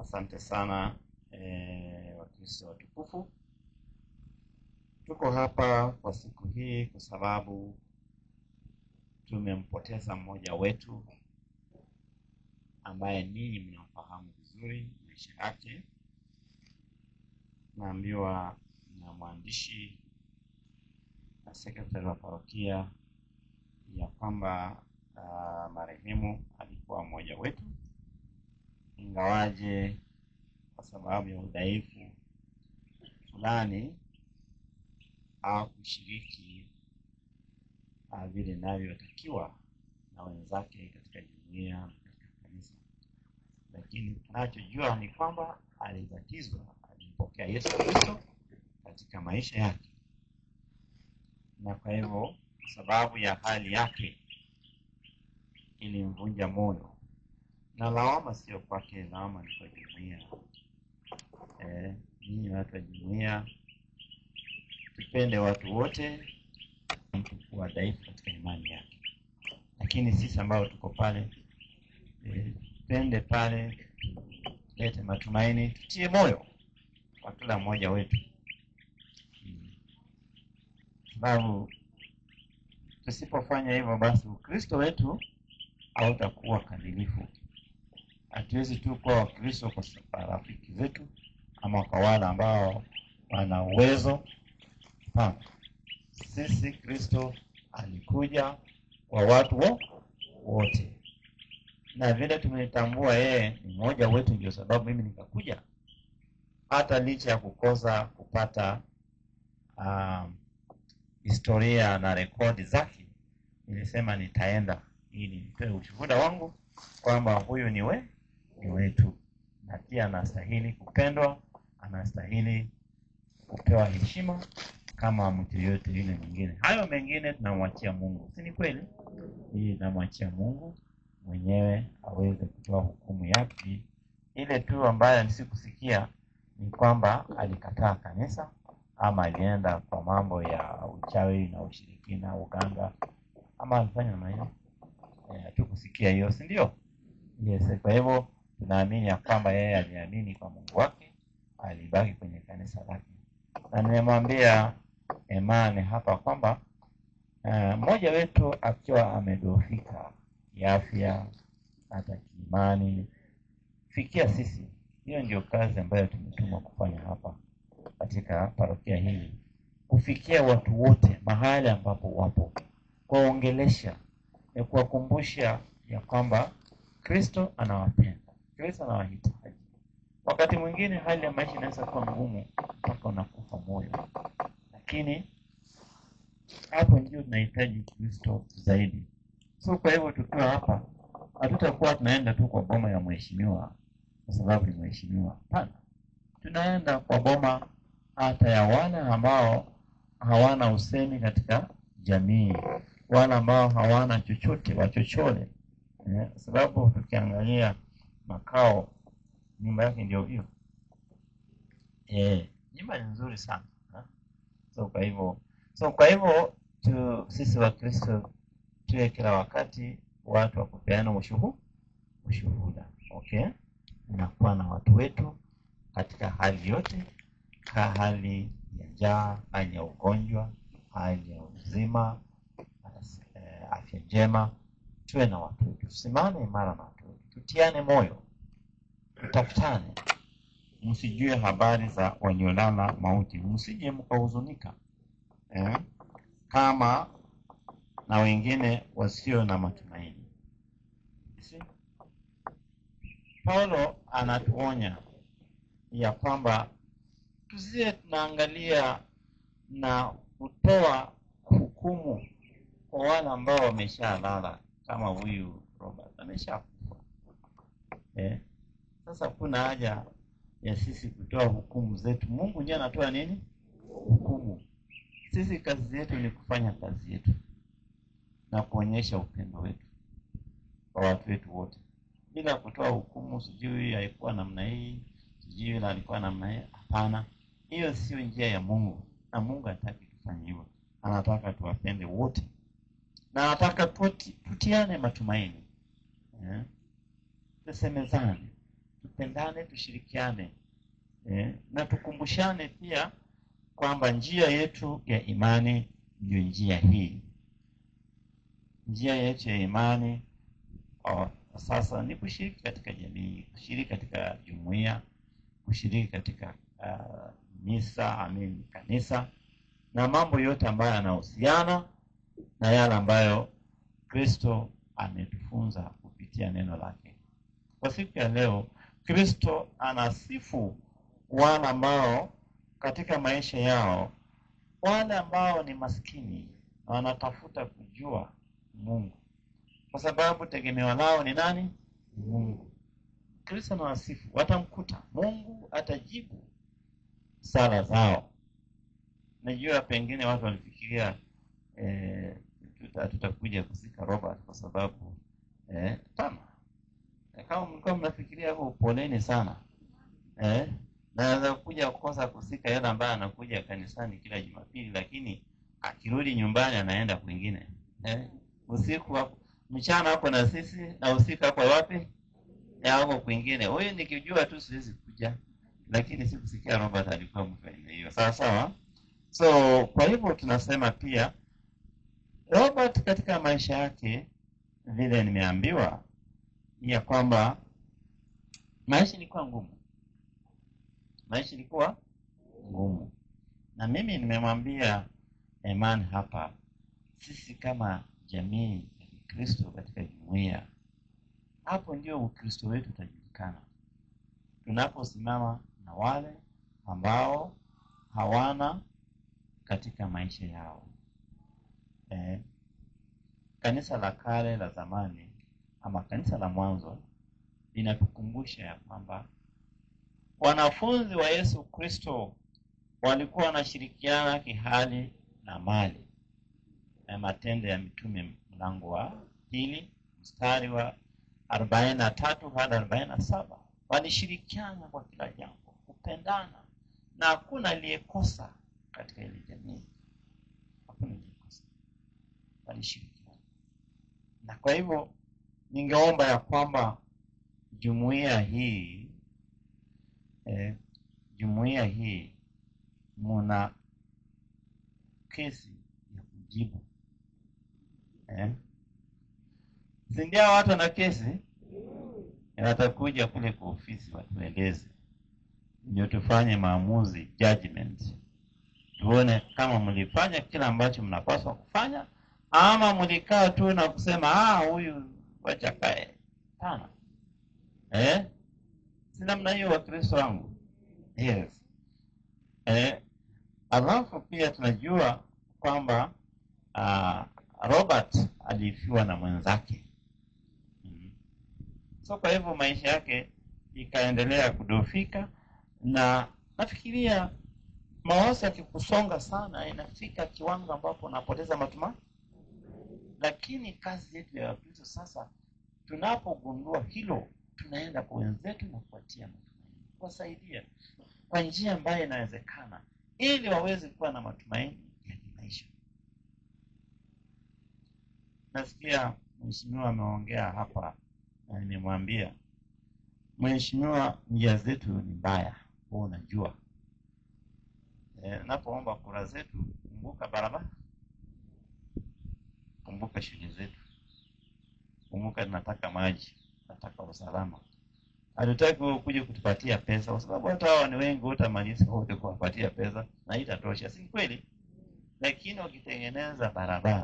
Asante sana Wakristo watukufu. Tuko hapa kwa siku hii kwa sababu tumempoteza mmoja wetu ambaye ninyi mnafahamu vizuri maisha yake. Naambiwa na mwandishi na sekretari wa parokia ya kwamba marehemu alikuwa mmoja wetu, ingawaje kwa sababu ya udhaifu fulani au kushiriki vile inavyotakiwa na wenzake katika jumuiya na katika kanisa. Lakini tunachojua ni kwamba alibatizwa, alimpokea Yesu Kristo katika maisha yake. Na kwa hivyo kwa sababu ya hali yake ilimvunja moyo. Na lawama sio kwake, lawama ni kwa jumuiya. Ninyi watu wa jumuiya, tupende watu wote, mtu kuwa dhaifu katika imani yake. Lakini sisi ambao tuko pale, tupende pale, lete matumaini, tutie moyo kwa kila mmoja wetu. Sababu tusipofanya hivyo basi Ukristo wetu hautakuwa kamilifu. Hatuwezi tu kuwa Wakristo kwa rafiki zetu ama kwa wale ambao wana uwezo. Sisi Kristo alikuja kwa watu wote. Na vile tumetambua yeye ni mmoja wetu, ndio sababu mimi nikakuja. Hata licha ya kukosa kupata historia na rekodi zake, nilisema nitaenda ili nitoe ushuhuda wangu kwamba huyu ni wetu, na pia anastahili kupendwa, anastahili kupewa heshima kama mtu yote yule mwingine. Hayo mengine tunamwachia Mungu, si ni kweli? Hii tunamwachia Mungu mwenyewe aweze kutoa hukumu yake. Ile tu ambayo nisikusikia ni kwamba alikataa kanisa ama alienda kwa mambo ya uchawi na ushirikina, uganga, ama alifanya maana tukusikia hiyo, si ndio? Yes, kwa hivyo tunaamini ya kwamba yeye aliamini kwa Mungu wake, alibaki kwenye kanisa lake. Na nimemwambia Emane hapa kwamba mmoja wetu akiwa amedhoofika kiafya hata kiimani, fikia sisi. Hiyo ndio kazi ambayo tumetumwa kufanya hapa katika parokia hii, kufikia watu wote mahali ambapo wapo, kuwaongelesha, kuwakumbusha ya kwamba Kristo anawapenda, Kristo anawahitaji. Wakati mwingine hali ya maisha inaweza kuwa ngumu mpaka unakufa moyo, lakini hapo ndio tunahitaji Kristo zaidi. So kwa hivyo tukiwa hapa, hatutakuwa tunaenda tu kwa boma ya mheshimiwa kwa sababu ni mheshimiwa. Hapana. Tunaenda kwa boma hata ya wale ambao hawana usemi katika jamii, wale ambao hawana chochote, wachochole. Sababu tukiangalia makao, nyumba yake ndio hiyo. Nyumba ni nzuri sana. So kwa hivyo sisi wa Kristo tuwe kila wakati watu wa kupeana ushuhuda. Okay? Unakuwa na watu wetu katika hali yote, hali ya njaa, hali ya ugonjwa, hali ya uzima, afya njema. Tuwe na watu wetu, tusimame imara na watu wetu, tutiane moyo, tutafutane. Msijue habari za waliolala mauti, msije mkahuzunika kama na wengine wasio na matumaini. Paulo anatuonya ya kwamba tusiwe tunaangalia na kutoa hukumu kwa wale ambao wameshalala, kama huyu Robert ameshakufa. Sasa kuna haja ya sisi kutoa hukumu zetu. Mungu ndiye anatoa nini? Hukumu. Sisi kazi yetu ni kufanya kazi yetu na kuonyesha upendo wetu kwa watu wetu wote, bila kutoa hukumu. Sijui alikuwa namna hii, sijui alikuwa namna hii. Hapana, hiyo sio njia ya Mungu, na Mungu hataki tufanye hivyo. Anataka tuwapende wote, na anataka tutiane matumaini, tusemezane, tupendane, tushirikiane, na tukumbushane pia kwamba njia yetu ya imani ndio njia hii. Njia yetu ya imani sasa ni kushiriki katika jamii, kushiriki katika jumuiya, kushiriki katika misa, kanisa, na mambo yote ambayo yanahusiana na yale ambayo Kristo ametufunza kupitia neno lake. Kwa siku ya leo, Kristo anasifu wale ambao katika maisha yao, wale ambao ni maskini na wanatafuta kujua Mungu, kwa sababu tegemeo lao ni nani? Mungu. Kristo anawasifu, watamkuta Mungu atajibu sala zao. Najua pengine watu walifikiria tutakuja kuzika Robert kwa sababu kama mlikuwa mnafikiria hapo, poleni sana. Naweza kuja kukosa kuzika yule ambaye anakuja kanisani kila Jumapili, lakini akirudi nyumbani anaenda kwingine. Usiku hapo, mchana hapo na sisi, na usiku hapo wapi? Hapo kwingine. Huyu nikijua tu siwezi kuja, lakini sikusikia Robert alikuwa mfanya hiyo. Sawa. So kwa hivyo tunasema pia Robert katika maisha yake, vile nimeambiwa, ya kwamba maisha ilikuwa ngumu. Maisha ilikuwa ngumu. Na mimi nimemwambia Eman hapa, sisi kama jamii ya Kristo katika jumuiya, hapo ndio Ukristo wetu utajulikana. Tunaposimama na wale ambao hawana katika maisha yao. Kanisa la kale la zamani ama kanisa la mwanzo linatukumbusha ya kwamba wanafunzi wa Yesu Kristo walikuwa wanashirikiana kihali na mali. Matendo ya Mitume mlango wa 2 mstari wa 43 hadi 47. Walishirikiana kwa kila jambo, kupendana, na hakuna aliyekosa katika ile jamii. Hakuna aliyekosa. Walishirikiana. Na kwa hivyo ningeomba ya kwamba jumuiya hii muna kesi ya kujibu. Sindia watu na kesi, watakuja kule kwa ofisi watueleze, ndio tufanye maamuzi, judgment. Tuone kama mlifanya kila ambacho mnapaswa kufanya, ama mlikaa tu na kusema huyu wacha kae. Hapana. Si namna hiyo wa Kristo wangu. Yes. Alafu pia tunajua kwamba Robert alifiwa na mwenzake. So kwa hivyo maisha yake ikaendelea kudhoofika, na nafikiria mawazo yakikusonga sana inafika kiwango ambapo unapoteza matumaini. Lakini kazi yetu ya Kristo sasa, tunapogundua hilo, tunaenda kwa wenzetu na kuwatia matumaini, kuwasaidia kwa njia ambayo inawezekana, ili waweze kuwa na matumaini ya maisha. Nasikia mheshimiwa ameongea hapa, na nimemwambia mheshimiwa, njia zetu ni mbaya, wewe unajua. Napoomba kura zetu, kumbuka barabara, kumbuka shule zetu, kumbuka tunataka maji, tunataka usalama. Hatutaki kuja kutupatia pesa, kwa sababu hata hao ni wengi, utamaliza wote kuwapatia pesa na itatosha, si kweli? Lakini ukitengeneza barabara